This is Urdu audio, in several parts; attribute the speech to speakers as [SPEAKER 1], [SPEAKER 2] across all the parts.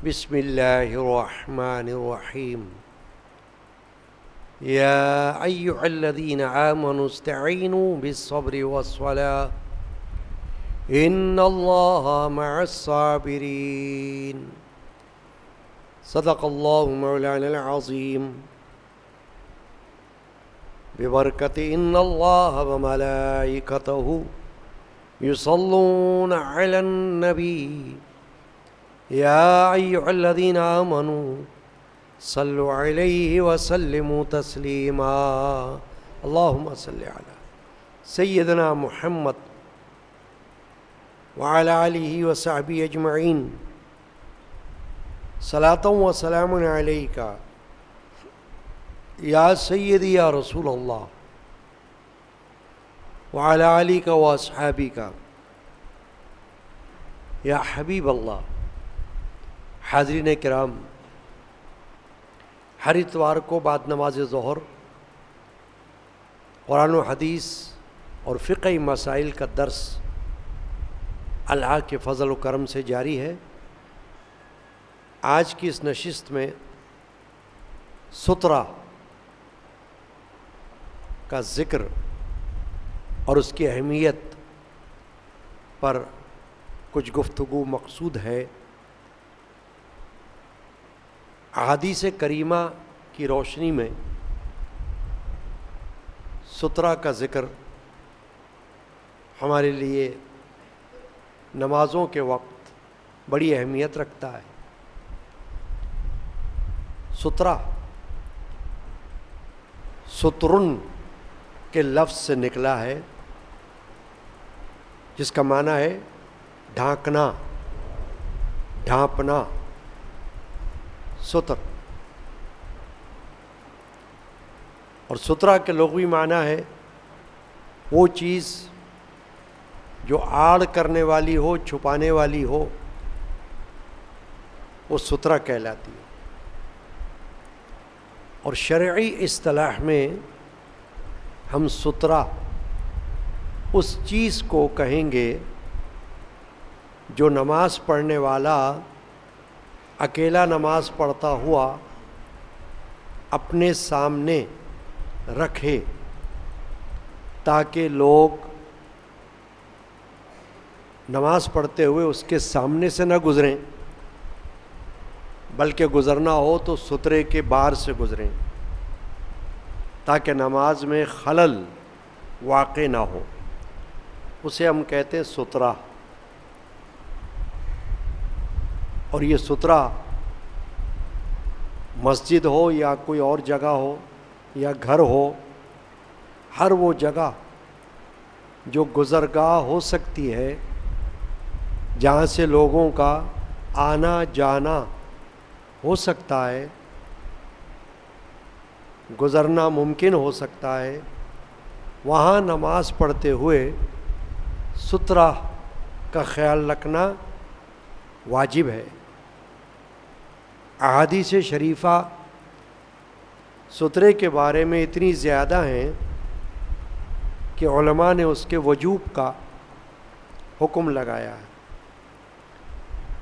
[SPEAKER 1] بسم الله الرحمن الرحيم يا أيها الذين آمنوا استعينوا بالصبر والصلاة إن الله مع الصابرين صدق الله مولانا العظيم ببركة إن الله وملائكته يصلون على النبي يا أيها الذين آمنوا صلوا عليه وسلموا تسليما اللهم صل على سيدنا محمد وعلى آله وصحبه أجمعين صلاة وسلام عليك يا سيدي يا رسول الله وعلى آلك وأصحابك يا حبيب الله. حاضرین کرام، ہر اتوار کو بعد نماز ظہر قرآن و حدیث اور فقہی مسائل کا درس اللہ کے فضل و کرم سے جاری ہے. آج کی اس نشست میں سترہ کا ذکر اور اس کی اہمیت پر کچھ گفتگو مقصود ہے. احادیث کریمہ کی روشنی میں سترہ کا ذکر ہمارے لیے نمازوں کے وقت بڑی اہمیت رکھتا ہے. سترہ سترن کے لفظ سے نکلا ہے، جس کا معنی ہے ڈھانکنا، ڈھانپنا. ستر اور سترہ کے لغوی معنی ہے وہ چیز جو آڑ کرنے والی ہو، چھپانے والی ہو، وہ سترہ کہلاتی ہے. اور شرعی اصطلاح میں ہم سترہ اس چیز کو کہیں گے جو نماز پڑھنے والا اکیلا نماز پڑھتا ہوا اپنے سامنے رکھے تاکہ لوگ نماز پڑھتے ہوئے اس کے سامنے سے نہ گزریں، بلکہ گزرنا ہو تو سترے کے باہر سے گزریں تاکہ نماز میں خلل واقع نہ ہو. اسے ہم کہتے ہیں سترہ. اور یہ سترہ مسجد ہو یا کوئی اور جگہ ہو یا گھر ہو، ہر وہ جگہ جو گزرگاہ ہو سکتی ہے، جہاں سے لوگوں کا آنا جانا ہو سکتا ہے، گزرنا ممکن ہو سکتا ہے، وہاں نماز پڑھتے ہوئے سترہ کا خیال رکھنا واجب ہے. احادیث شریفہ سترے کے بارے میں اتنی زیادہ ہیں کہ علماء نے اس کے وجوب کا حکم لگایا ہے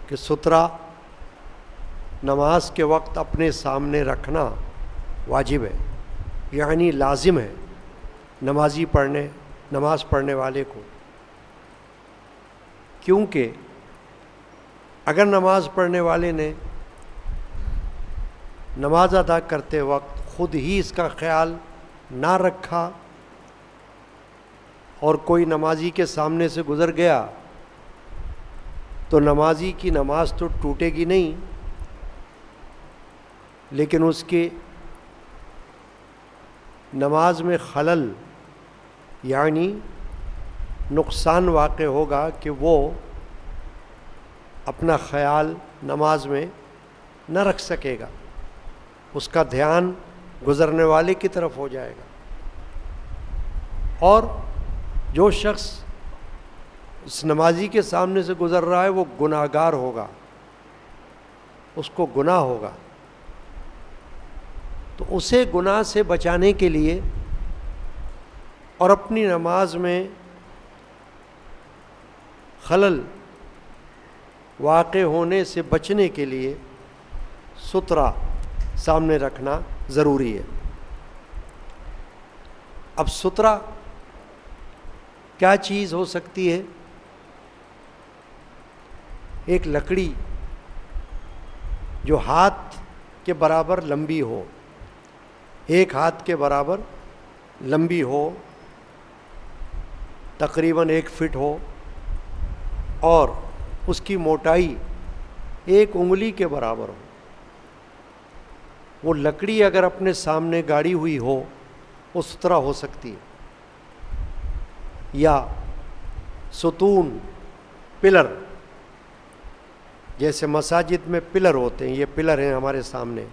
[SPEAKER 1] کہ سترہ نماز کے وقت اپنے سامنے رکھنا واجب ہے، یعنی لازم ہے نماز پڑھنے والے کو. کیونکہ اگر نماز پڑھنے والے نے نماز ادا کرتے وقت خود ہی اس کا خیال نہ رکھا اور کوئی نمازی کے سامنے سے گزر گیا تو نمازی کی نماز تو ٹوٹے گی نہیں، لیکن اس کی نماز میں خلل یعنی نقصان واقع ہوگا کہ وہ اپنا خیال نماز میں نہ رکھ سکے گا، اس کا دھیان گزرنے والے کی طرف ہو جائے گا. اور جو شخص اس نمازی کے سامنے سے گزر رہا ہے وہ گناہگار ہوگا، اس کو گناہ ہوگا. تو اسے گناہ سے بچانے کے لیے اور اپنی نماز میں خلل واقع ہونے سے بچنے کے لیے سترا سامنے رکھنا ضروری ہے۔ اب سترا کیا چیز ہو سکتی ہے؟ ایک لکڑی جو ہاتھ کے برابر لمبی ہو، ایک ہاتھ کے برابر لمبی ہو، تقریباً 1 فٹ ہو، اور اس کی موٹائی 1 انگلی کے برابر ہو۔ وہ لکڑی اگر اپنے سامنے گاڑی ہوئی ہو وہ سترا ہو سکتی ہے۔ یا ستون، پلر، جیسے مساجد میں پلر ہوتے ہیں، یہ پلر ہیں ہمارے سامنے،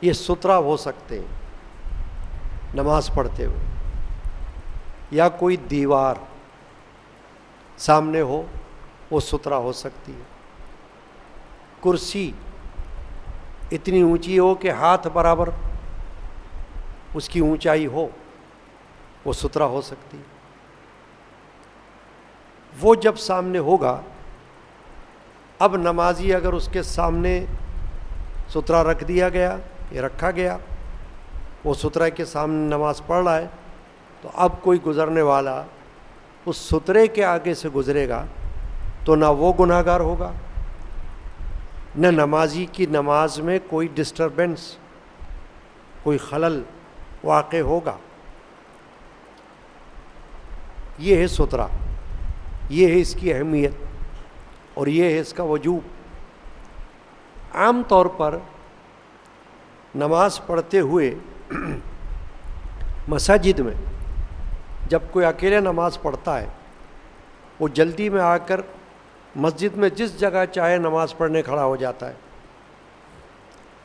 [SPEAKER 1] یہ سترا ہو سکتے ہیں نماز پڑھتے ہوئے۔ یا کوئی دیوار سامنے ہو وہ سترا ہو سکتی ہے۔ کرسی اتنی اونچی ہو کہ ہاتھ برابر اس کی اونچائی ہو، وہ سترا ہو سکتی ہے۔ وہ جب سامنے ہوگا، اب نمازی اگر اس کے سامنے سترا رکھ دیا گیا یا رکھا گیا، وہ سترے کے سامنے نماز پڑھ رہا ہے، تو اب کوئی گزرنے والا اس سترے کے آگے سے گزرے گا تو نہ وہ گناہ گار ہوگا، نہ نمازی کی نماز میں کوئی ڈسٹربنس، کوئی خلل واقع ہوگا۔ یہ ہے سترا، یہ ہے اس کی اہمیت، اور یہ ہے اس کا وجوب۔ عام طور پر نماز پڑھتے ہوئے مساجد میں جب کوئی اکیلے نماز پڑھتا ہے، وہ جلدی میں آ کر مسجد میں جس جگہ چاہے نماز پڑھنے کھڑا ہو جاتا ہے،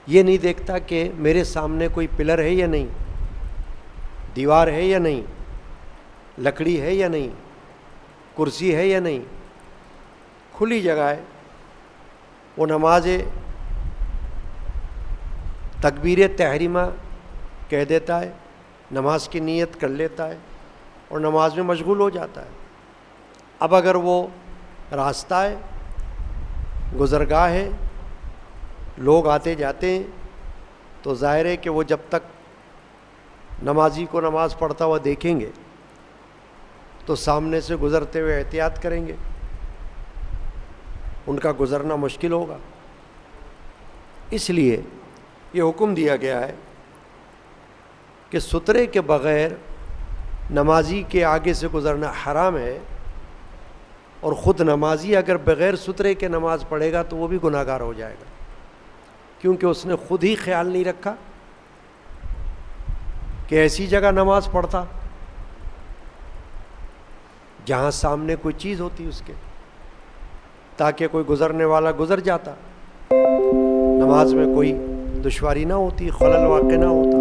[SPEAKER 1] یہ نہیں دیکھتا کہ میرے سامنے کوئی پلر ہے یا نہیں، دیوار ہے یا نہیں، لکڑی ہے یا نہیں، کرسی ہے یا نہیں، کھلی جگہ ہے۔ وہ نماز تکبیر تحریمہ کہہ دیتا ہے، نماز کی نیت کر لیتا ہے اور نماز میں مشغول ہو جاتا ہے۔ اب اگر وہ راستہ ہے، گزرگاہ ہے، لوگ آتے جاتے ہیں، تو ظاہر ہے کہ وہ جب تک نمازی کو نماز پڑھتا ہوا دیکھیں گے تو سامنے سے گزرتے ہوئے احتیاط کریں گے، ان کا گزرنا مشکل ہوگا۔ اس لیے یہ حکم دیا گیا ہے کہ سترے کے بغیر نمازی کے آگے سے گزرنا حرام ہے، اور خود نمازی اگر بغیر سترے کے نماز پڑھے گا تو وہ بھی گناہ گار ہو جائے گا، کیونکہ اس نے خود ہی خیال نہیں رکھا کہ ایسی جگہ نماز پڑھتا جہاں سامنے کوئی چیز ہوتی اس کے، تاکہ کوئی گزرنے والا گزر جاتا، نماز میں کوئی دشواری نہ ہوتی، خلل واقع نہ ہوتا۔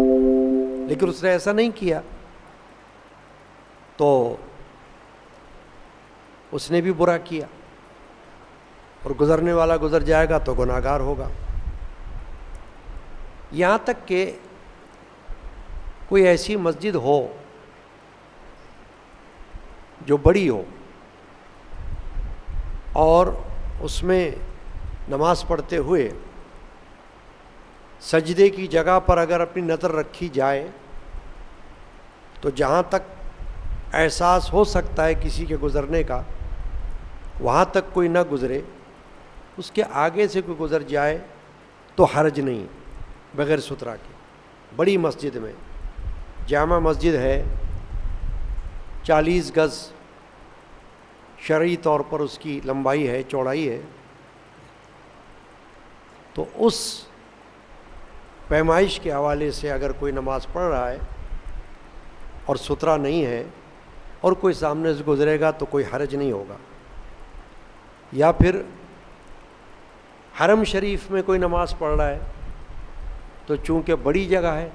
[SPEAKER 1] لیکن اس نے ایسا نہیں کیا تو اس نے بھی برا کیا، اور گزرنے والا گزر جائے گا تو گناہ گار ہوگا۔ یہاں تک کہ کوئی ایسی مسجد ہو جو بڑی ہو اور اس میں نماز پڑھتے ہوئے سجدے کی جگہ پر اگر اپنی نظر رکھی جائے تو جہاں تک احساس ہو سکتا ہے کسی کے گزرنے کا، وہاں تک کوئی نہ گزرے، اس کے آگے سے کوئی گزر جائے تو حرج نہیں بغیر سترا کے۔ بڑی مسجد میں، جامع مسجد ہے، 40 گز شرعی طور پر اس کی لمبائی ہے، چوڑائی ہے، تو اس پیمائش کے حوالے سے اگر کوئی نماز پڑھ رہا ہے اور سترا نہیں ہے اور کوئی سامنے سے گزرے گا تو کوئی حرج نہیں ہوگا۔ یا پھر حرم شریف میں کوئی نماز پڑھ رہا ہے تو چونکہ بڑی جگہ ہے،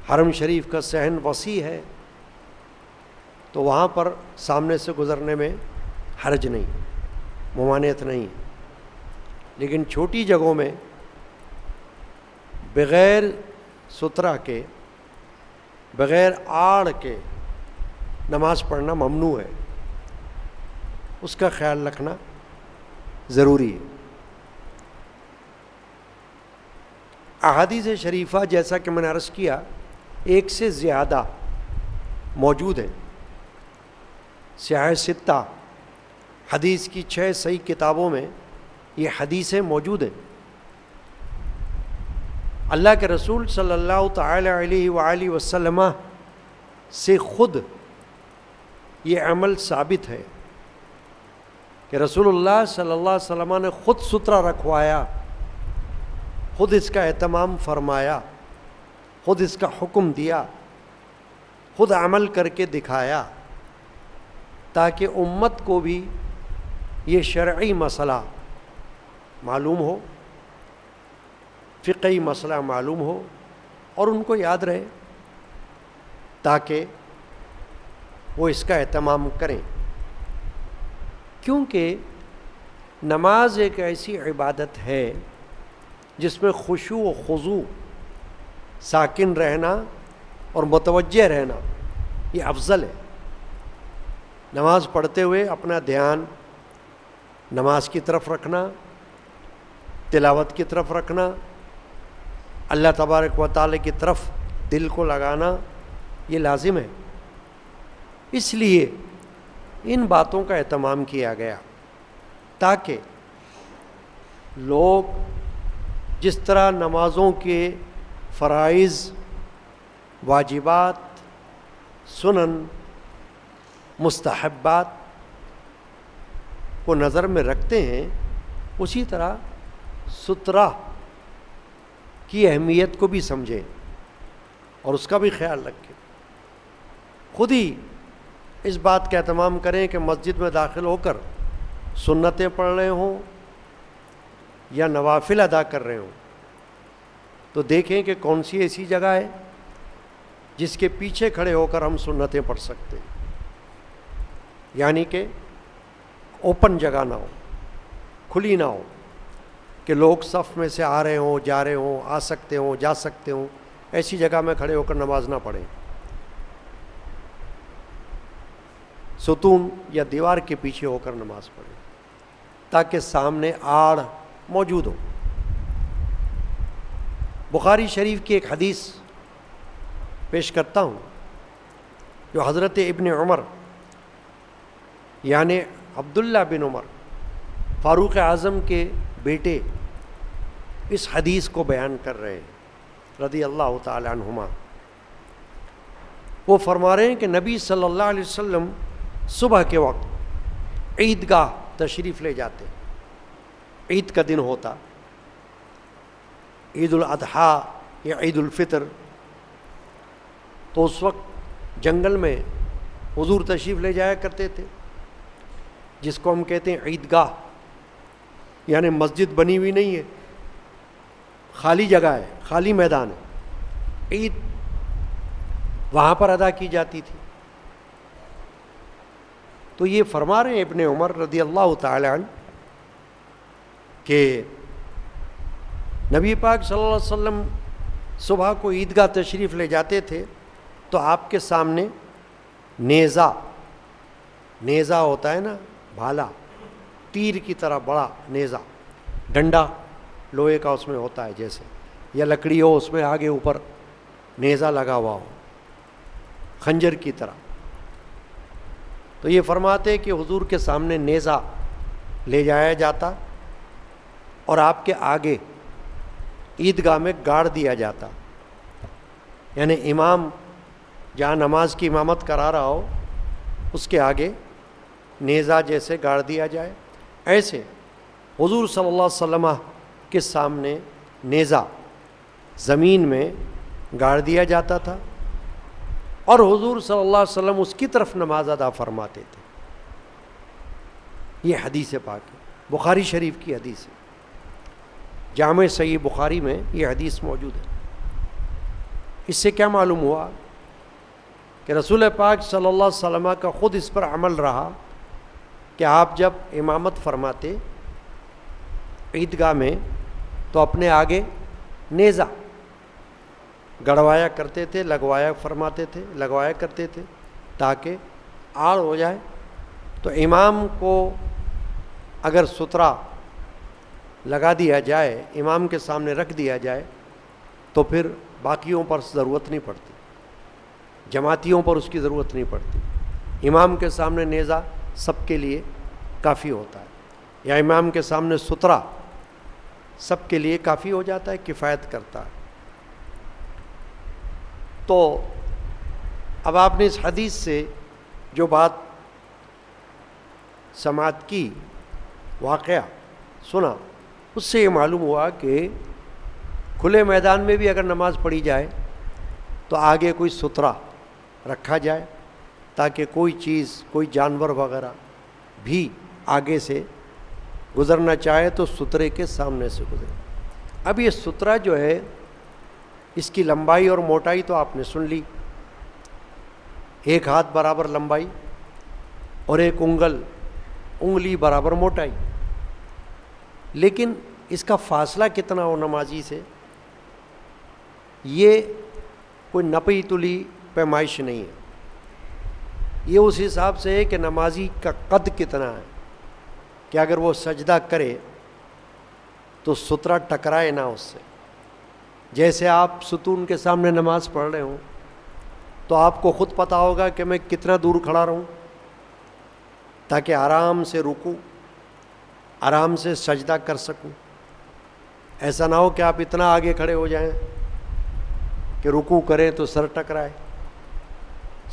[SPEAKER 1] حرم شریف کا صحن وسیع ہے، تو وہاں پر سامنے سے گزرنے میں حرج نہیں، ممانعت نہیں۔ لیکن چھوٹی جگہوں میں بغیر سترا کے، بغیر آڑ کے نماز پڑھنا ممنوع ہے، اس کا خیال رکھنا ضروری ہے۔ احادیث شریفہ جیسا کہ میں نے عرض کیا 1 سے زیادہ موجود ہیں. سیاح ستہ حدیث کی 6 صحیح کتابوں میں یہ حدیثیں موجود ہیں. اللہ کے رسول صلی اللہ تعالی علیہ وآلہ وسلم سے خود یہ عمل ثابت ہے کہ رسول اللہ صلی اللہ علیہ وسلم نے خود سترہ رکھوایا، خود اس کا اہتمام فرمایا، خود اس کا حکم دیا، خود عمل کر کے دکھایا، تاکہ امت کو بھی یہ شرعی مسئلہ معلوم ہو، فقہی مسئلہ معلوم ہو اور ان کو یاد رہے، تاکہ وہ اس کا اہتمام کریں. کیونکہ نماز ایک ایسی عبادت ہے جس میں خشوع و خضوع، ساکن رہنا اور متوجہ رہنا یہ افضل ہے. نماز پڑھتے ہوئے اپنا دھیان نماز کی طرف رکھنا، تلاوت کی طرف رکھنا، اللہ تبارک و تعالی کی طرف دل کو لگانا یہ لازم ہے. اس لیے ان باتوں کا اہتمام کیا گیا تاکہ لوگ جس طرح نمازوں کے فرائض، واجبات، سنن، مستحبات کو نظر میں رکھتے ہیں، اسی طرح سترہ کی اہمیت کو بھی سمجھیں اور اس کا بھی خیال رکھیں. خود ہی اس بات کا اہتمام کریں کہ مسجد میں داخل ہو کر سنتیں پڑھ رہے ہوں یا نوافل ادا کر رہے ہوں تو دیکھیں کہ کون سی ایسی جگہ ہے جس کے پیچھے کھڑے ہو کر ہم سنتیں پڑھ سکتے ہیں. یعنی کہ اوپن جگہ نہ ہو، کھلی نہ ہو کہ لوگ صف میں سے آ رہے ہوں، جا رہے ہوں، آ سکتے ہوں، جا سکتے ہوں. ایسی جگہ میں کھڑے ہو کر نماز نہ پڑھیں. ستون یا دیوار کے پیچھے ہو کر نماز پڑھیں تاکہ سامنے آڑ موجود ہو. بخاری شریف کی ایک حدیث پیش کرتا ہوں جو حضرت ابن عمر یعنی عبداللہ بن عمر فاروق اعظم کے بیٹے اس حدیث کو بیان کر رہے ہیں رضی اللہ تعالی عنہما. وہ فرما رہے ہیں کہ نبی صلی اللہ علیہ وسلم صبح کے وقت عیدگاہ تشریف لے جاتے. عید کا دن ہوتا، عید الاضحیٰ یا عید الفطر، تو اس وقت جنگل میں حضور تشریف لے جایا کرتے تھے جس کو ہم کہتے ہیں عیدگاہ. یعنی مسجد بنی ہوئی نہیں ہے، خالی جگہ ہے، خالی میدان ہے، عید وہاں پر ادا کی جاتی تھی. تو یہ فرما رہے ہیں ابن عمر رضی اللہ تعالی عنہ کہ نبی پاک صلی اللہ علیہ وسلم صبح کو عیدگاہ تشریف لے جاتے تھے تو آپ کے سامنے نیزہ ہوتا ہے نا، بھالا، تیر کی طرح بڑا نیزہ، ڈنڈا لوہے کا اس میں ہوتا ہے جیسے، یا لکڑی ہو اس میں آگے اوپر نیزہ لگا ہوا ہو خنجر کی طرح. تو یہ فرماتے کہ حضور کے سامنے نیزہ لے جایا جاتا اور آپ کے آگے عیدگاہ میں گاڑ دیا جاتا. یعنی امام جہاں نماز کی امامت کرا رہا ہو اس کے آگے نیزہ جیسے گاڑ دیا جائے، ایسے حضور صلی اللہ علیہ وسلم کے سامنے نیزہ زمین میں گاڑ دیا جاتا تھا اور حضور صلی اللہ علیہ وسلم اس کی طرف نماز ادا فرماتے تھے. یہ حدیث پاک ہے، بخاری شریف کی حدیث ہے. جامع صحیح بخاری میں یہ حدیث موجود ہے. اس سے کیا معلوم ہوا کہ رسول پاک صلی اللہ علیہ وسلم کا خود اس پر عمل رہا کہ آپ جب امامت فرماتے عیدگاہ میں تو اپنے آگے نیزہ گڑوایا کرتے تھے، لگوایا کرتے تھے تاکہ آڑ ہو جائے. تو امام کو اگر سترہ لگا دیا جائے، امام کے سامنے رکھ دیا جائے تو پھر باقیوں پر ضرورت نہیں پڑتی، جماعتیوں پر اس کی ضرورت نہیں پڑتی۔ امام کے سامنے نیزہ سب کے لیے کافی ہوتا ہے، یا امام کے سامنے سترہ سب کے لیے کافی ہو جاتا ہے، کفایت کرتا ہے۔ تو اب آپ نے اس حدیث سے جو بات سماعت کی، واقعہ سنا، اس سے یہ معلوم ہوا کہ کھلے میدان میں بھی اگر نماز پڑھی جائے تو آگے کوئی سترہ رکھا جائے تاکہ کوئی چیز، کوئی جانور وغیرہ بھی آگے سے گزرنا چاہے تو سترے کے سامنے سے گزرے۔ اب یہ سترہ جو ہے اس کی لمبائی اور موٹائی تو آپ نے سن لی، 1 ہاتھ برابر لمبائی اور 1 انگلی برابر موٹائی، لیکن اس کا فاصلہ کتنا ہو نمازی سے، یہ کوئی نپی تلی پیمائش نہیں ہے، یہ اس حساب سے ہے کہ نمازی کا قد کتنا ہے، کہ اگر وہ سجدہ کرے تو سترہ ٹکرائے نہ اس سے۔ جیسے آپ ستون کے سامنے نماز پڑھ رہے ہوں تو آپ کو خود پتہ ہوگا کہ میں کتنا دور کھڑا رہوں تاکہ آرام سے رکوع، آرام سے سجدہ کر سکوں۔ ایسا نہ ہو کہ آپ اتنا آگے کھڑے ہو جائیں کہ رکوع کریں تو سر ٹکرائے،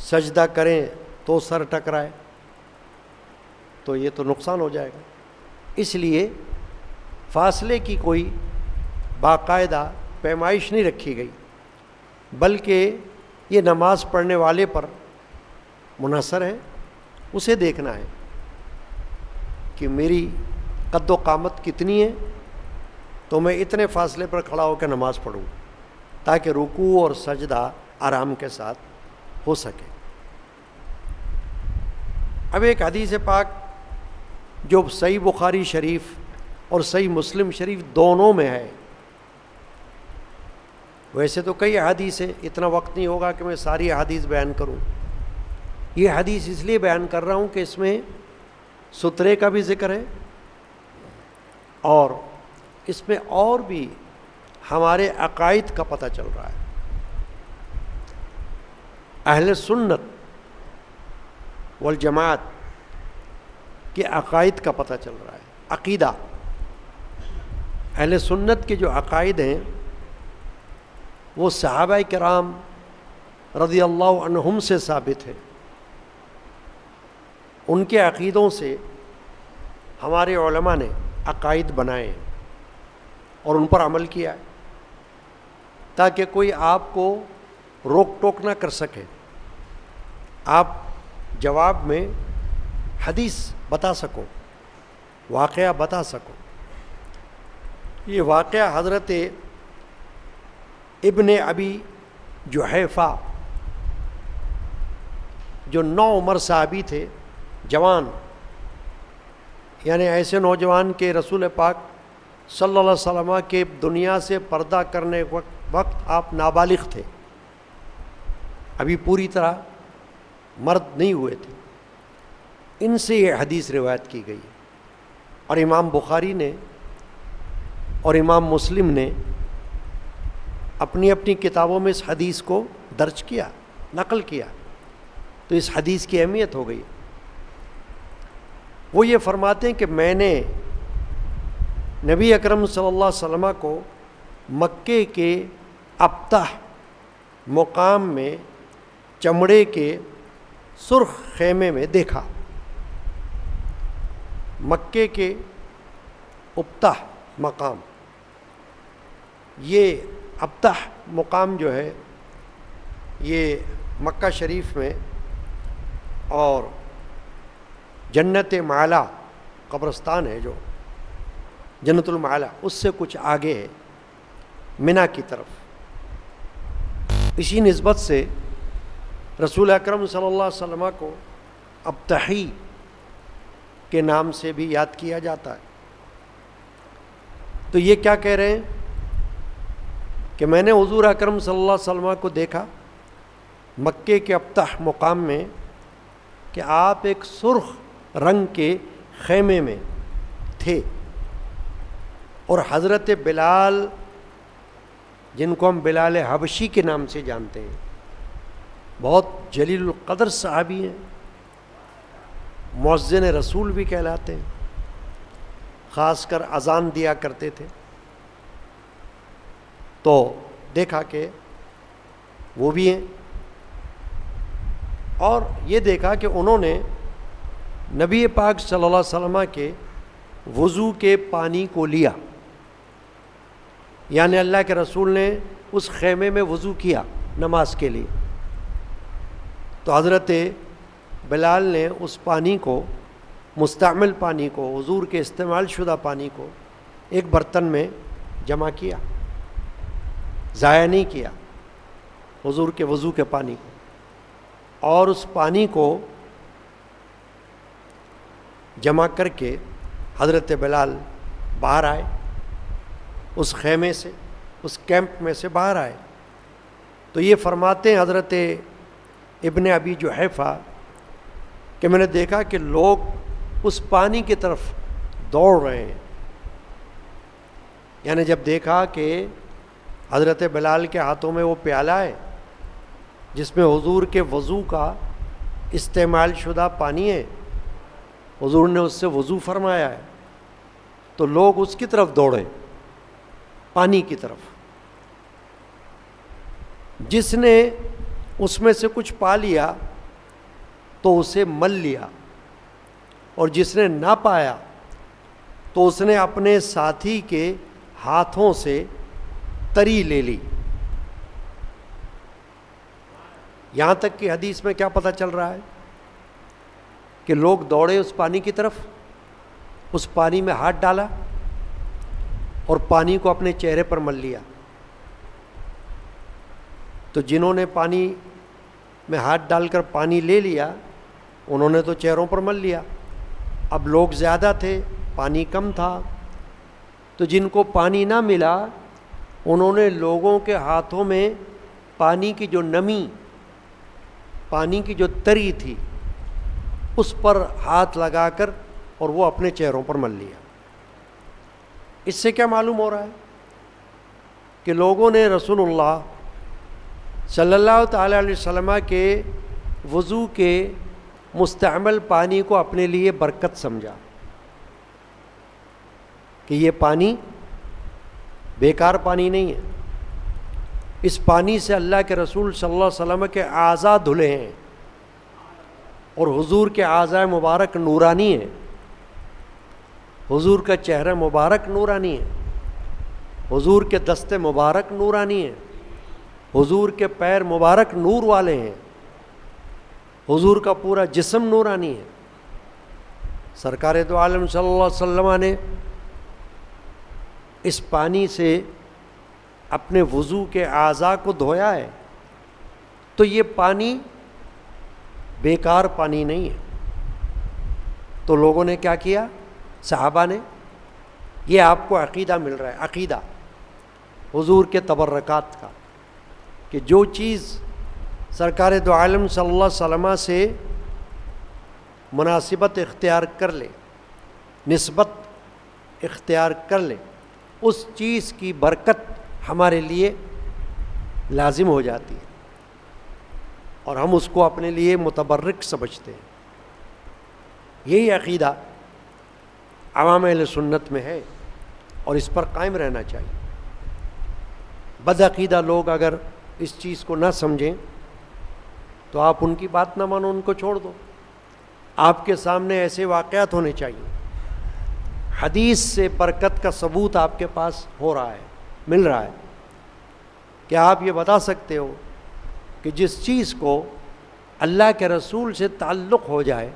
[SPEAKER 1] سجدہ کریں تو سر ٹکرائے، تو یہ تو نقصان ہو جائے گا۔ اس لیے فاصلے کی کوئی باقاعدہ پیمائش نہیں رکھی گئی، بلکہ یہ نماز پڑھنے والے پر منحصر ہے، اسے دیکھنا ہے کہ میری قد و قامت کتنی ہے تو میں اتنے فاصلے پر کھڑا ہو کے نماز پڑھوں تاکہ رکوع اور سجدہ آرام کے ساتھ ہو سکے۔ اب ایک حدیث پاک جو صحیح بخاری شریف اور صحیح مسلم شریف دونوں میں ہے، ویسے تو کئی احادیث ہیں، اتنا وقت نہیں ہوگا کہ میں ساری احادیث بیان کروں۔ یہ حدیث اس لیے بیان کر رہا ہوں کہ اس میں سترے کا بھی ذکر ہے اور اس میں اور بھی ہمارے عقائد کا پتہ چل رہا ہے، اہل سنت والجماعت کے عقائد کا پتہ چل رہا ہے۔ عقیدہ، اہل سنت کے جو عقائد ہیں وہ صحابہ کرام رضی اللہ عنہم سے ثابت ہے، ان کے عقیدوں سے ہمارے علماء نے عقائد بنائے ہیں اور ان پر عمل کیا ہے تاکہ کوئی آپ کو روک ٹوک نہ کر سکے، آپ جواب میں حدیث بتا سکو، واقعہ بتا سکو۔ یہ واقعہ حضرت ابن ابی جحیفہ جو نوعمر صحابی تھے، جوان، یعنی ایسے نوجوان کہ رسول پاک صلی اللہ علیہ وسلم کے دنیا سے پردہ کرنے وقت آپ نابالغ تھے، ابھی پوری طرح مرد نہیں ہوئے تھے، ان سے یہ حدیث روایت کی گئی ہے۔ اور امام بخاری نے اور امام مسلم نے اپنی اپنی کتابوں میں اس حدیث کو درج کیا، نقل کیا، تو اس حدیث کی اہمیت ہو گئی۔ وہ یہ فرماتے ہیں کہ میں نے نبی اکرم صلی اللہ علیہ وسلم کو مکے کے ابطح مقام میں چمڑے کے سرخ خیمے میں دیکھا۔ مکے کے ابطح مقام، یہ ابطح مقام جو ہے یہ مکہ شریف میں اور جنت معلا قبرستان ہے جو جنت المعلا، اس سے کچھ آگے ہے منی کی طرف۔ اسی نسبت سے رسول اکرم صلی اللہ علیہ وسلم کو ابطحی کے نام سے بھی یاد کیا جاتا ہے۔ تو یہ کیا کہہ رہے ہیں کہ میں نے حضور اکرم صلی اللہ علیہ وسلم کو دیکھا مکے کے ابطح مقام میں کہ آپ ایک سرخ رنگ کے خیمے میں تھے اور حضرت بلال جن کو ہم بلال حبشی کے نام سے جانتے ہیں، بہت جلیل القدر صحابی ہیں، مؤذن رسول بھی کہلاتے ہیں، خاص کر اذان دیا کرتے تھے۔ تو دیکھا کہ وہ بھی ہیں، اور یہ دیکھا کہ انہوں نے نبی پاک صلی اللہ علیہ وسلم کے وضو کے پانی کو لیا، یعنی اللہ کے رسول نے اس خیمے میں وضو کیا نماز کے لیے، تو حضرت بلال نے اس پانی کو، مستعمل پانی کو، حضور کے استعمال شدہ پانی کو ایک برتن میں جمع کیا، ضائع نہیں کیا حضور کے وضو کے پانی کو، اور اس پانی کو جمع کر کے حضرت بلال باہر آئے، اس خیمے سے، اس کیمپ میں سے باہر آئے۔ تو یہ فرماتے ہیں حضرت ابن ابی جحیفہ کہ میں نے دیکھا کہ لوگ اس پانی کی طرف دوڑ رہے ہیں، یعنی جب دیکھا کہ حضرت بلال کے ہاتھوں میں وہ پیالہ ہے جس میں حضور کے وضو کا استعمال شدہ پانی ہے، حضور نے اس سے وضو فرمایا ہے، تو لوگ اس کی طرف دوڑے، پانی کی طرف۔ جس نے اس میں سے کچھ پا لیا تو اسے مل لیا، اور جس نے نہ پایا تو اس نے اپنے ساتھی کے ہاتھوں سے تری لے لی۔ یہاں تک کہ حدیث میں کیا پتہ چل رہا ہے کہ لوگ دوڑے اس پانی کی طرف، اس پانی میں ہاتھ ڈالا اور پانی کو اپنے چہرے پر مل لیا۔ تو جنہوں نے پانی میں ہاتھ ڈال کر پانی لے لیا انہوں نے تو چہروں پر مل لیا، اب لوگ زیادہ تھے، پانی کم تھا، تو جن کو پانی نہ ملا انہوں نے لوگوں کے ہاتھوں میں پانی کی جو نمی، پانی کی جو تری تھی اس پر ہاتھ لگا کر اور وہ اپنے چہروں پر مل لیا۔ اس سے کیا معلوم ہو رہا ہے کہ لوگوں نے رسول اللہ صلی اللہ تعالیٰ علیہ وسلم کے وضو کے مستعمل پانی کو اپنے لیے برکت سمجھا کہ یہ پانی بیکار پانی نہیں ہے، اس پانی سے اللہ کے رسول صلی اللہ علیہ وسلم کے اعضاء دھلے ہیں، اور حضور کے اعضاء مبارک نورانی ہیں، حضور کا چہرہ مبارک نورانی ہے، حضور کے دست مبارک نورانی ہیں، حضور کے پیر مبارک نور والے ہیں، حضور کا پورا جسم نورانی ہے۔ سرکار دو عالم صلی اللہ علیہ وسلم نے اس پانی سے اپنے وضو کے اعضاء کو دھویا ہے، تو یہ پانی بیکار پانی نہیں ہے۔ تو لوگوں نے کیا کیا؟ صحابہ نے، یہ آپ کو عقیدہ مل رہا ہے، عقیدہ حضور کے تبرکات کا، کہ جو چیز سرکار دو عالم صلی اللہ علیہ وسلم سے مناسبت اختیار کر لے، نسبت اختیار کر لے، اس چیز کی برکت ہمارے لیے لازم ہو جاتی ہے، اور ہم اس کو اپنے لیے متبرک سمجھتے ہیں۔ یہی عقیدہ عوام اہل سنت میں ہے، اور اس پر قائم رہنا چاہیے۔ بدعقیدہ لوگ اگر اس چیز کو نہ سمجھیں تو آپ ان کی بات نہ مانو، ان کو چھوڑ دو۔ آپ کے سامنے ایسے واقعات ہونے چاہیے، حدیث سے برکت کا ثبوت آپ کے پاس ہو رہا ہے، مل رہا ہے، کہ آپ یہ بتا سکتے ہو کہ جس چیز کو اللہ کے رسول سے تعلق ہو جائے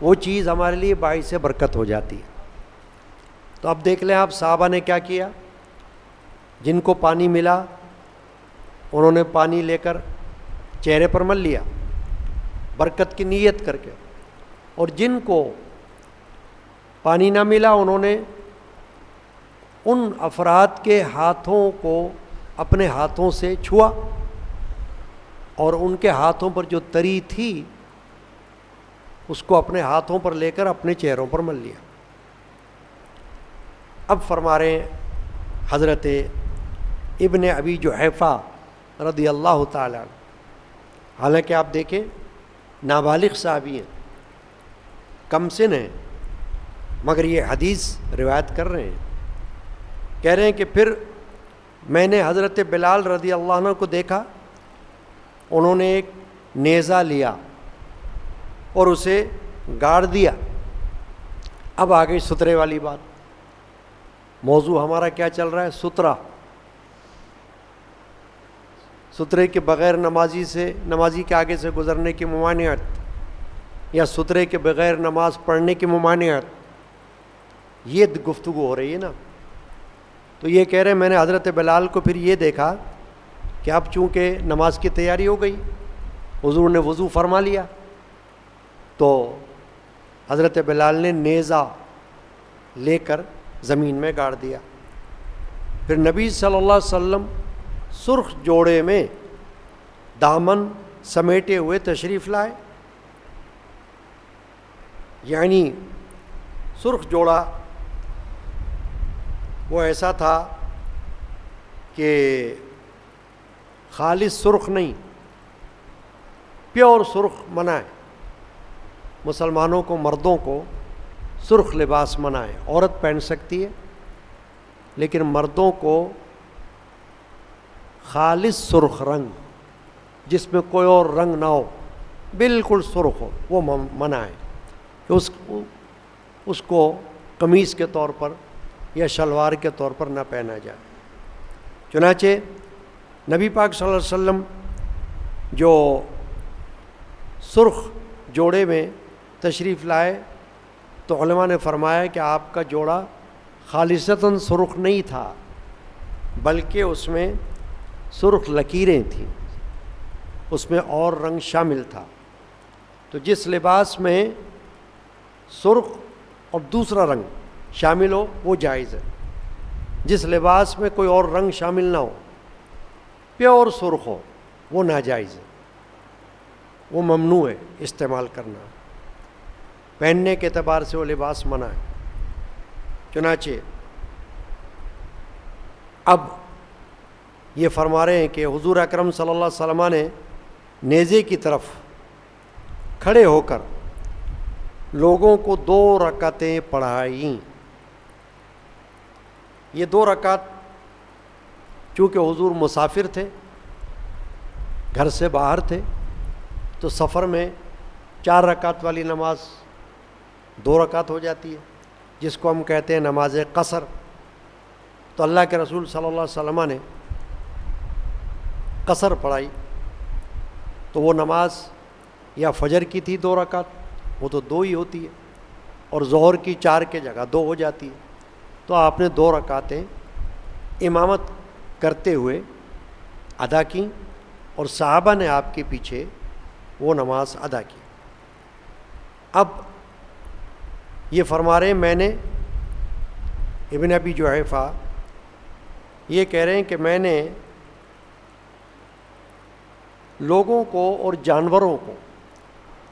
[SPEAKER 1] وہ چیز ہمارے لیے باعث برکت ہو جاتی ہے۔ تو اب دیکھ لیں آپ صحابہ نے کیا کیا، جن کو پانی ملا انہوں نے پانی لے کر چہرے پر مل لیا برکت کی نیت کر کے، اور جن کو پانی نہ ملا انہوں نے ان افراد کے ہاتھوں کو اپنے ہاتھوں سے چھوا، اور ان کے ہاتھوں پر جو تری تھی اس کو اپنے ہاتھوں پر لے کر اپنے چہروں پر مل لیا۔ اب فرما رہے ہیں حضرت ابن ابی جحیفہ رضی اللہ تعالیٰ عنہ، حالانکہ آپ دیکھیں نابالغ صحابی ہیں، کم سن ہیں، مگر یہ حدیث روایت کر رہے ہیں، کہہ رہے ہیں کہ پھر میں نے حضرت بلال رضی اللہ عنہ کو دیکھا، انہوں نے ایک نیزہ لیا اور اسے گاڑ دیا۔ اب آ گئی سترے والی بات، موضوع ہمارا کیا چل رہا ہے؟ سترہ۔ سترے کے بغیر نمازی کے آگے سے گزرنے کی ممانعت، یا سترے کے بغیر نماز پڑھنے کی ممانعت، یہ گفتگو ہو رہی ہے نا۔ تو یہ کہہ رہے ہیں میں نے حضرت بلال کو پھر یہ دیکھا کہ اب چونکہ نماز کی تیاری ہو گئی، حضور نے وضو فرما لیا، تو حضرت بلال نے نیزہ لے کر زمین میں گاڑ دیا۔ پھر نبی صلی اللہ علیہ وسلم سرخ جوڑے میں دامن سمیٹے ہوئے تشریف لائے، یعنی سرخ جوڑا وہ ایسا تھا کہ خالص سرخ نہیں، پیور سرخ منع ہے، مسلمانوں کو، مردوں کو سرخ لباس منع ہے، عورت پہن سکتی ہے لیکن مردوں کو خالص سرخ رنگ جس میں کوئی اور رنگ نہ ہو، بالکل سرخ ہو، وہ منع ہے کہ اس کو قمیص کے طور پر یا شلوار کے طور پر نہ پہنا جائے۔ چنانچہ نبی پاک صلی اللہ علیہ وسلم جو سرخ جوڑے میں تشریف لائے تو علماء نے فرمایا کہ آپ کا جوڑا خالصتاً سرخ نہیں تھا، بلکہ اس میں سرخ لکیریں تھیں، اس میں اور رنگ شامل تھا۔ تو جس لباس میں سرخ اور دوسرا رنگ شامل ہو وہ جائز ہے، جس لباس میں کوئی اور رنگ شامل نہ ہو، پیور سرخ ہو، وہ ناجائز ہے، وہ ممنوع ہے استعمال کرنا، پہننے کے اعتبار سے وہ لباس منع ہے۔ چنانچہ اب یہ فرما رہے ہیں کہ حضور اکرم صلی اللہ علیہ وسلم نے نیزے کی طرف کھڑے ہو کر لوگوں کو 2 رکعتیں پڑھائیں۔ یہ 2 رکعت چونکہ حضور مسافر تھے، گھر سے باہر تھے، تو سفر میں 4 رکعت والی نماز 2 رکعت ہو جاتی ہے، جس کو ہم کہتے ہیں نماز قصر۔ تو اللہ کے رسول صلی اللہ علیہ وسلم نے قصر پڑھائی، تو وہ نماز یا فجر کی تھی 2 رکعت، وہ تو 2 ہی ہوتی ہے، اور ظہر کی 4 کی جگہ 2 ہو جاتی ہے، تو آپ نے 2 رکعتیں امامت کرتے ہوئے ادا کیں، اور صحابہ نے آپ کے پیچھے وہ نماز ادا کی۔ اب یہ فرما رہے ہیں میں نے، ابن ابی جحیفہ یہ کہہ رہے ہیں کہ میں نے لوگوں کو اور جانوروں کو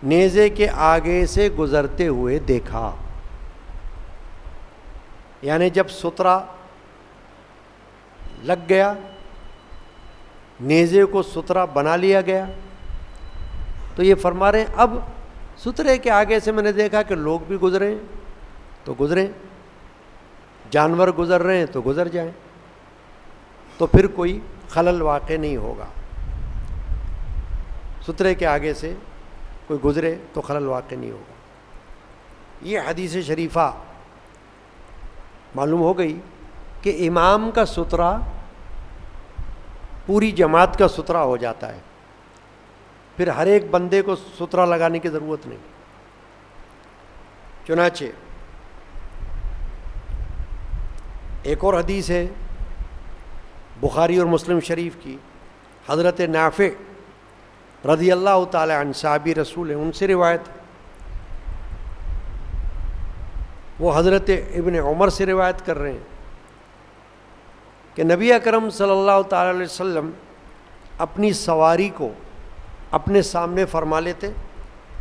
[SPEAKER 1] نیزے کے آگے سے گزرتے ہوئے دیکھا، یعنی جب سترہ لگ گیا، نیزے کو سترہ بنا لیا گیا، تو یہ فرما رہے ہیں اب سترے کے آگے سے میں نے دیکھا کہ لوگ بھی گزرے ہیں تو گزریں، جانور گزر رہے ہیں تو گزر جائیں، تو پھر کوئی خلل واقع نہیں ہوگا، سترے کے آگے سے کوئی گزرے تو خلل واقع نہیں ہوگا۔ یہ حدیث شریفہ معلوم ہو گئی کہ امام کا سترہ پوری جماعت کا سترہ ہو جاتا ہے، پھر ہر ایک بندے کو سترہ لگانے کی ضرورت نہیں۔ چنانچہ ایک اور حدیث ہے بخاری اور مسلم شریف کی، حضرت نافع رضی اللہ تعالی عنہ صحابی رسول ہیں، ان سے روایت، وہ حضرت ابن عمر سے روایت کر رہے ہیں کہ نبی اکرم صلی اللہ تعالی علیہ وسلم اپنی سواری کو اپنے سامنے فرما لیتے،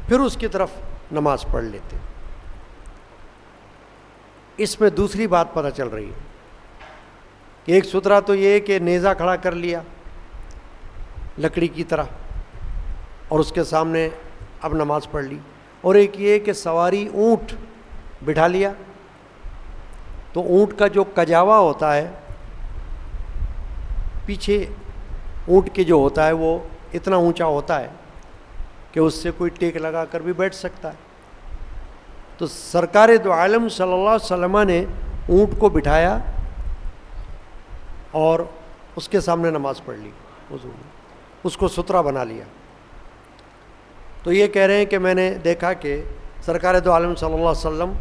[SPEAKER 1] پھر اس کی طرف نماز پڑھ لیتے۔ اس میں دوسری بات پتہ چل رہی ہے کہ ایک سترا تو یہ ہے کہ نیزہ کھڑا کر لیا لکڑی کی طرح اور اس کے سامنے اب نماز پڑھ لی، اور ایک یہ کہ سواری اونٹ بٹھا لیا، تو اونٹ کا جو کجاوا ہوتا ہے پیچھے اونٹ کے جو ہوتا ہے وہ اتنا اونچا ہوتا ہے کہ اس سے کوئی ٹیک لگا کر بھی بیٹھ سکتا ہے. تو سرکار دو عالم صلی اللہ علیہ وسلم نے اونٹ کو بٹھایا اور اس کے سامنے نماز پڑھ لی وضو میں، اس کو سترا بنا لیا. تو یہ کہہ رہے ہیں کہ میں نے دیکھا کہ سرکار دو عالم صلی اللہ علیہ وسلم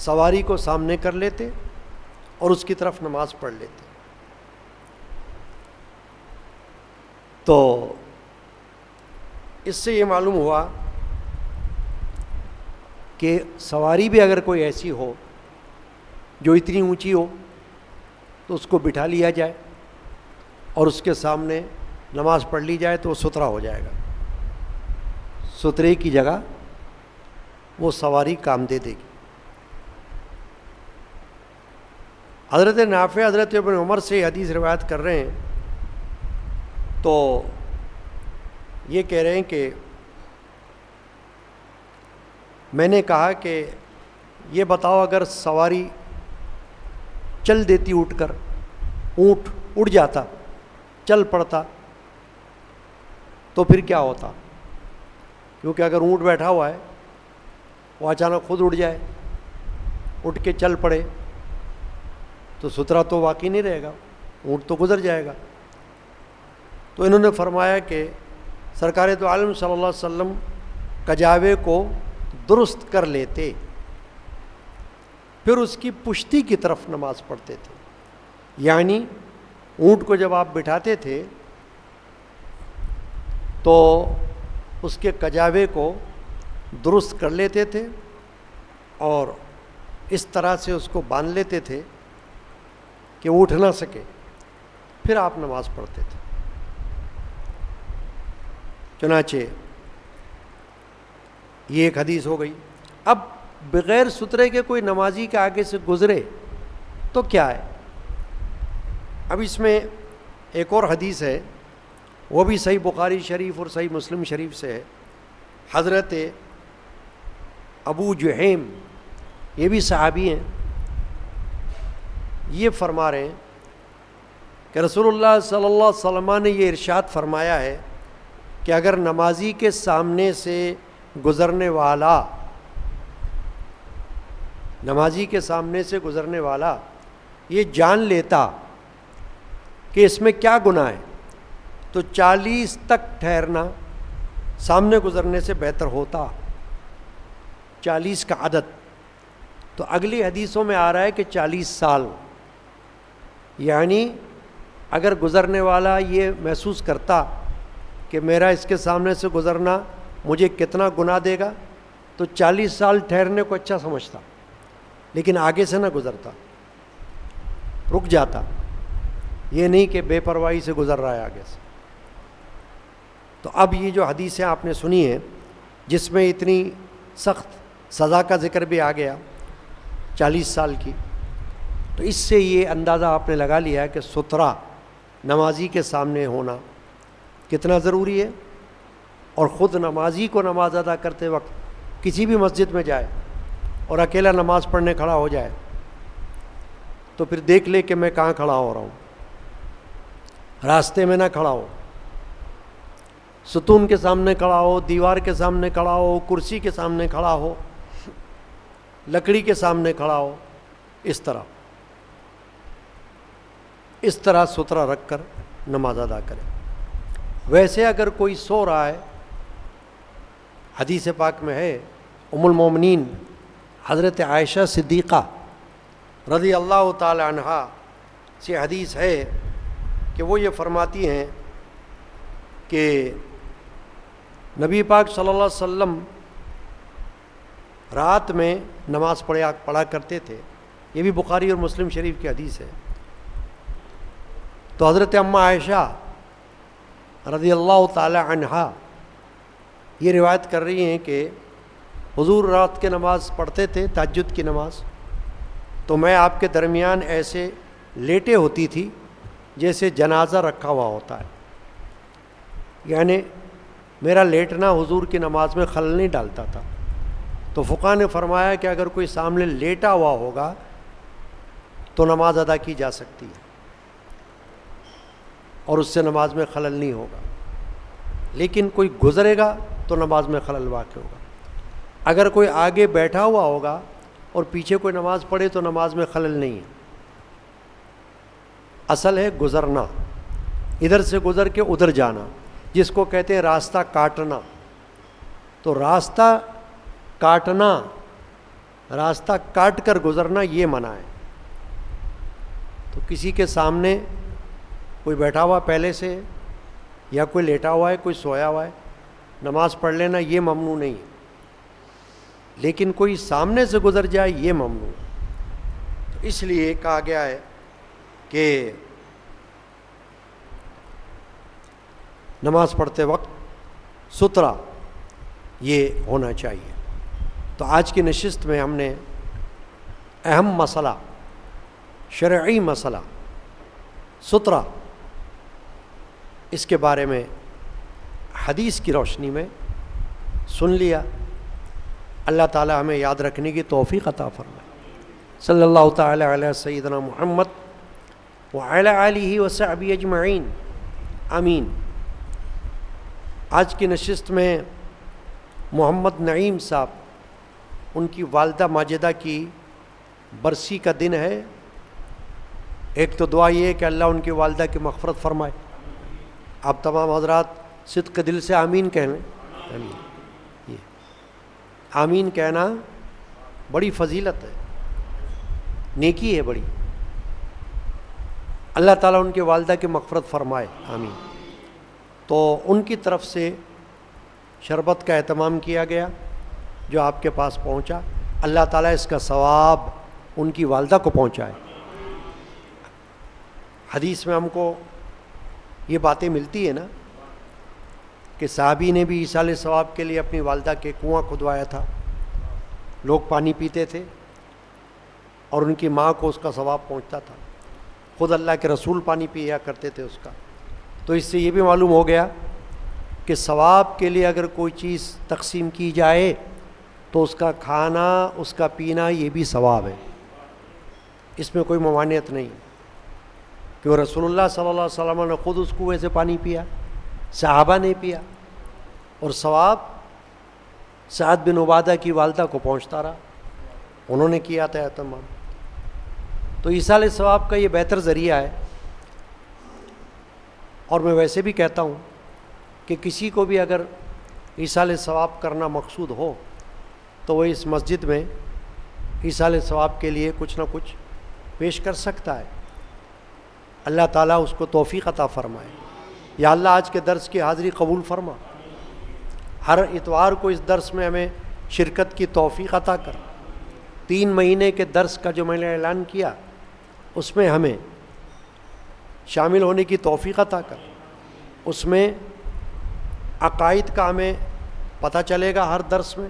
[SPEAKER 1] سواری کو سامنے کر لیتے اور اس کی طرف نماز پڑھ لیتے. تو اس سے یہ معلوم ہوا کہ سواری بھی اگر کوئی ایسی ہو جو اتنی اونچی ہو تو اس کو بٹھا لیا جائے اور اس کے سامنے نماز پڑھ لی جائے تو وہ سترا ہو جائے گا. سترے کی جگہ وہ سواری کام دے دے گی. حضرت نافع حضرت ابن عمر سے حدیث روایت کر رہے ہیں تو یہ کہہ رہے ہیں کہ میں نے کہا کہ یہ بتاؤ اگر سواری چل دیتی اٹھ کر، اونٹ اڑ جاتا چل پڑتا تو پھر کیا ہوتا؟ کیونکہ اگر اونٹ بیٹھا ہوا ہے وہ اچانک خود اڑ جائے، اٹھ کے چل پڑے تو سترا تو واقعی نہیں رہے گا، اونٹ تو گزر جائے گا. تو انہوں نے فرمایا کہ سرکار دو عالم صلی اللہ علیہ وسلم کجاوے کو درست کر لیتے، پھر اس کی پشتی کی طرف نماز پڑھتے تھے. یعنی اونٹ کو جب آپ بٹھاتے تھے تو اس کے کجاوے کو درست کر لیتے تھے اور اس طرح سے اس کو باندھ لیتے تھے کہ وہ اٹھ نہ سکے، پھر آپ نماز پڑھتے تھے. چنانچہ یہ ایک حدیث ہو گئی. اب بغیر سترے کے کوئی نمازی کے آگے سے گزرے تو کیا ہے؟ اب اس میں ایک اور حدیث ہے، وہ بھی صحیح بخاری شریف اور صحیح مسلم شریف سے ہے. حضرت ابو جہیم، یہ بھی صحابی ہیں، یہ فرما رہے ہیں کہ رسول اللہ صلی اللہ علیہ وسلم نے یہ ارشاد فرمایا ہے کہ اگر نمازی کے سامنے سے گزرنے والا یہ جان لیتا کہ اس میں کیا گناہ ہے تو 40 تک ٹھہرنا سامنے گزرنے سے بہتر ہوتا. 40 کا عدد تو اگلی حدیثوں میں آ رہا ہے کہ 40 سال. یعنی اگر گزرنے والا یہ محسوس کرتا کہ میرا اس کے سامنے سے گزرنا مجھے کتنا گناہ دے گا تو 40 سال ٹھہرنے کو اچھا سمجھتا، لیکن آگے سے نہ گزرتا، رک جاتا. یہ نہیں کہ بے پرواہی سے گزر رہا ہے آگے سے. تو اب یہ جو حدیثیں آپ نے سنی ہیں جس میں اتنی سخت سزا کا ذکر بھی آ گیا 40 سال کی، تو اس سے یہ اندازہ آپ نے لگا لیا ہے کہ سترا نمازی کے سامنے ہونا کتنا ضروری ہے. اور خود نمازی کو نماز ادا کرتے وقت کسی بھی مسجد میں جائے اور اکیلا نماز پڑھنے کھڑا ہو جائے تو پھر دیکھ لے کہ میں کہاں کھڑا ہو رہا ہوں. راستے میں نہ کھڑا ہو، ستون کے سامنے کھڑا ہو، دیوار کے سامنے کھڑا ہو، کرسی کے سامنے کھڑا ہو، لکڑی کے سامنے کھڑا ہو. اس طرح سترا رکھ کر نماز ادا کرے. ویسے اگر کوئی سو رہا ہے، حدیث پاک میں ہے ام المومنین حضرت عائشہ صدیقہ رضی اللہ تعالی عنہا سے حدیث ہے کہ وہ یہ فرماتی ہیں کہ نبی پاک صلی اللہ علیہ وسلم رات میں نماز پڑھا کرتے تھے. یہ بھی بخاری اور مسلم شریف کی حدیث ہے. تو حضرت اماں عائشہ رضی اللہ تعالی عنہا یہ روایت کر رہی ہیں کہ حضور رات کے نماز پڑھتے تھے، تہجد کی نماز، تو میں آپ کے درمیان ایسے لیٹے ہوتی تھی جیسے جنازہ رکھا ہوا ہوتا ہے، یعنی میرا لیٹنا حضور کی نماز میں خلل نہیں ڈالتا تھا۔ تو فقہا نے فرمایا کہ اگر کوئی سامنے لیٹا ہوا ہوگا تو نماز ادا کی جا سکتی ہے اور اس سے نماز میں خلل نہیں ہوگا، لیکن کوئی گزرے گا تو نماز میں خلل واقع ہوگا۔ اگر کوئی آگے بیٹھا ہوا ہوگا اور پیچھے کوئی نماز پڑھے تو نماز میں خلل نہیں ہے۔ اصل ہے گزرنا، ادھر سے گزر کے ادھر جانا، جس کو کہتے ہیں راستہ کاٹنا۔ تو راستہ کاٹنا، راستہ کاٹ کر گزرنا، یہ منع ہے۔ تو کسی کے سامنے کوئی بیٹھا ہوا پہلے سے، یا کوئی لیٹا ہوا ہے، کوئی سویا ہوا ہے، نماز پڑھ لینا یہ ممنوع نہیں ہے، لیکن کوئی سامنے سے گزر جائے یہ ممنوع ہے۔ تو اس لیے کہا گیا ہے کہ نماز پڑھتے وقت سترا یہ ہونا چاہیے۔ تو آج کی نشست میں ہم نے اہم مسئلہ، شرعی مسئلہ سترا، اس کے بارے میں حدیث کی روشنی میں سن لیا۔ اللہ تعالی ہمیں یاد رکھنے کی توفیق عطا فرمائے۔ صلی اللہ تعالی علی سیدنا محمد وعلی آلہ وصحبہ اجمعین، آمین۔ آج کی نشست میں محمد نعیم صاحب، ان کی والدہ ماجدہ کی برسی کا دن ہے۔ ایک تو دعا یہ ہے کہ اللہ ان کی والدہ کی مغفرت فرمائے۔ آپ تمام حضرات صدق دل سے آمین کہہ لیں۔ آمین۔ یہ آمین کہنا بڑی فضیلت ہے، نیکی ہے بڑی۔ اللہ تعالیٰ ان کے والدہ کی مغفرت فرمائے، آمین۔ تو ان کی طرف سے شربت کا اہتمام کیا گیا جو آپ کے پاس پہنچا، اللہ تعالیٰ اس کا ثواب ان کی والدہ کو پہنچائے۔ حدیث میں ہم کو یہ باتیں ملتی ہیں نا کہ صحابی نے بھی ایصال ثواب کے لیے اپنی والدہ کے کنواں کھدوایا تھا، لوگ پانی پیتے تھے اور ان کی ماں کو اس کا ثواب پہنچتا تھا، خود اللہ کے رسول پانی پیا کرتے تھے اس کا۔ تو اس سے یہ بھی معلوم ہو گیا کہ ثواب کے لیے اگر کوئی چیز تقسیم کی جائے تو اس کا کھانا، اس کا پینا یہ بھی ثواب ہے، اس میں کوئی ممانعت نہیں، کہ وہ رسول اللہ صلی اللہ علیہ وسلم نے خود اس کنویں سے پانی پیا، صحابہ نے پیا، اور ثواب سعد بن عبادہ کی والدہ کو پہنچتا رہا، انہوں نے کیا تھا اہتمام۔ تو ایصال ثواب کا یہ بہتر ذریعہ ہے۔ اور میں ویسے بھی کہتا ہوں کہ کسی کو بھی اگر ایصال ثواب کرنا مقصود ہو تو وہ اس مسجد میں ایصال ثواب کے لیے کچھ نہ کچھ پیش کر سکتا ہے۔ اللہ تعالیٰ اس کو توفیق عطا فرمائے۔ یا اللہ آج کے درس کی حاضری قبول فرما، ہر اتوار کو اس درس میں ہمیں شرکت کی توفیق عطا کر۔ 3 مہینے کے درس کا جو میں نے اعلان کیا اس میں ہمیں شامل ہونے کی توفیق عطا کر۔ اس میں عقائد کا ہمیں پتہ چلے گا، ہر درس میں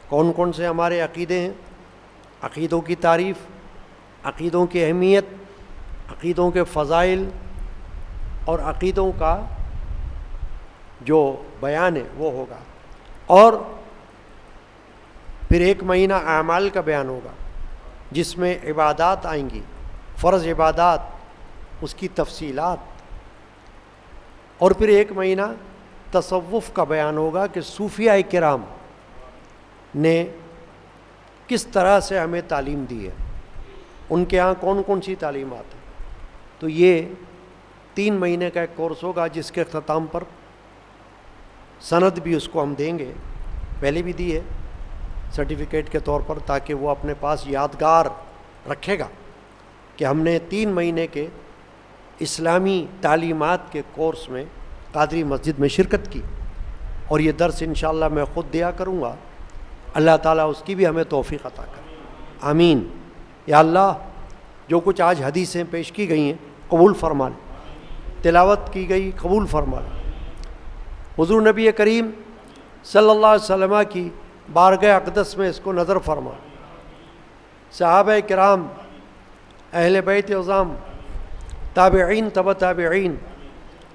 [SPEAKER 1] کون کون سے ہمارے عقیدے ہیں، عقیدوں کی تعریف، عقیدوں کی اہمیت، عقیدوں کے فضائل اور عقیدوں کا جو بیان ہے وہ ہوگا۔ اور پھر 1 مہینہ اعمال کا بیان ہوگا جس میں عبادات آئیں گی، فرض عبادات، اس کی تفصیلات، اور پھر 1 مہینہ تصوف کا بیان ہوگا کہ صوفیاء کرام نے کس طرح سے ہمیں تعلیم دی ہے، ان کے ہاں کون کون سی تعلیمات ہیں۔ تو یہ 3 مہینے کا ایک کورس ہوگا جس کے اختتام پر سند بھی اس کو ہم دیں گے، پہلے بھی دی ہے سرٹیفکیٹ کے طور پر، تاکہ وہ اپنے پاس یادگار رکھے گا کہ ہم نے 3 مہینے کے اسلامی تعلیمات کے کورس میں قادری مسجد میں شرکت کی۔ اور یہ درس انشاءاللہ میں خود دیا کروں گا، اللہ تعالیٰ اس کی بھی ہمیں توفیق عطا کرے، آمین۔ یا اللہ جو کچھ آج حدیثیں پیش کی گئی ہیں قبول فرما لے، تلاوت کی گئی قبول فرما لے، حضور نبی کریم صلی اللہ علیہ وسلم کی بارگاہ اقدس میں اس کو نظر فرما، صحابہ کرام اہل بیت عظام، تابعین، تبع تابعین،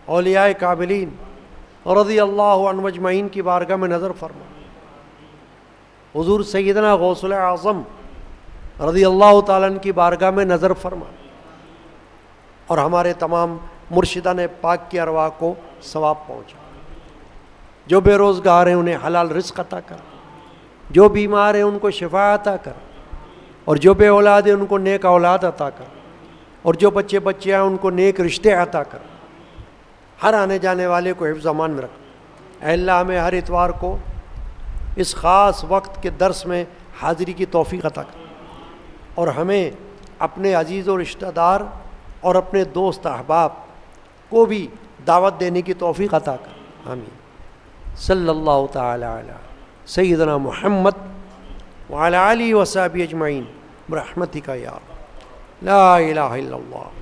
[SPEAKER 1] اولیاء کاملین رضی اللہ عنہم اجمعین کی بارگاہ میں نظر فرما۔ حضور سیدنا غوث الاعظم رضی اللہ تعالیٰ عنہ کی بارگاہ میں نظر فرما، اور ہمارے تمام مرشدان پاک کی ارواح کو ثواب پہنچا۔ جو بے روزگار ہیں انہیں حلال رزق عطا کر، جو بیمار ہیں ان کو شفا عطا کر، اور جو بے اولاد ہیں ان کو نیک اولاد عطا کر، اور جو بچے بچیاں ان کو نیک رشتے عطا کر۔ ہر آنے جانے والے کو حفظ امان میں رکھ۔ اے اللہ ہمیں ہر اتوار کو اس خاص وقت کے درس میں حاضری کی توفیق عطا کر، اور ہمیں اپنے عزیز و رشتہ دار اور اپنے دوست احباب کو بھی دعوت دینے کی توفیق عطا کر۔ آمین۔ صلی اللہ تعالی علی سیدنا محمد وعلی آلہ وصحبہ اجمعین برحمتک یا رب۔ لا الہ الا اللہ۔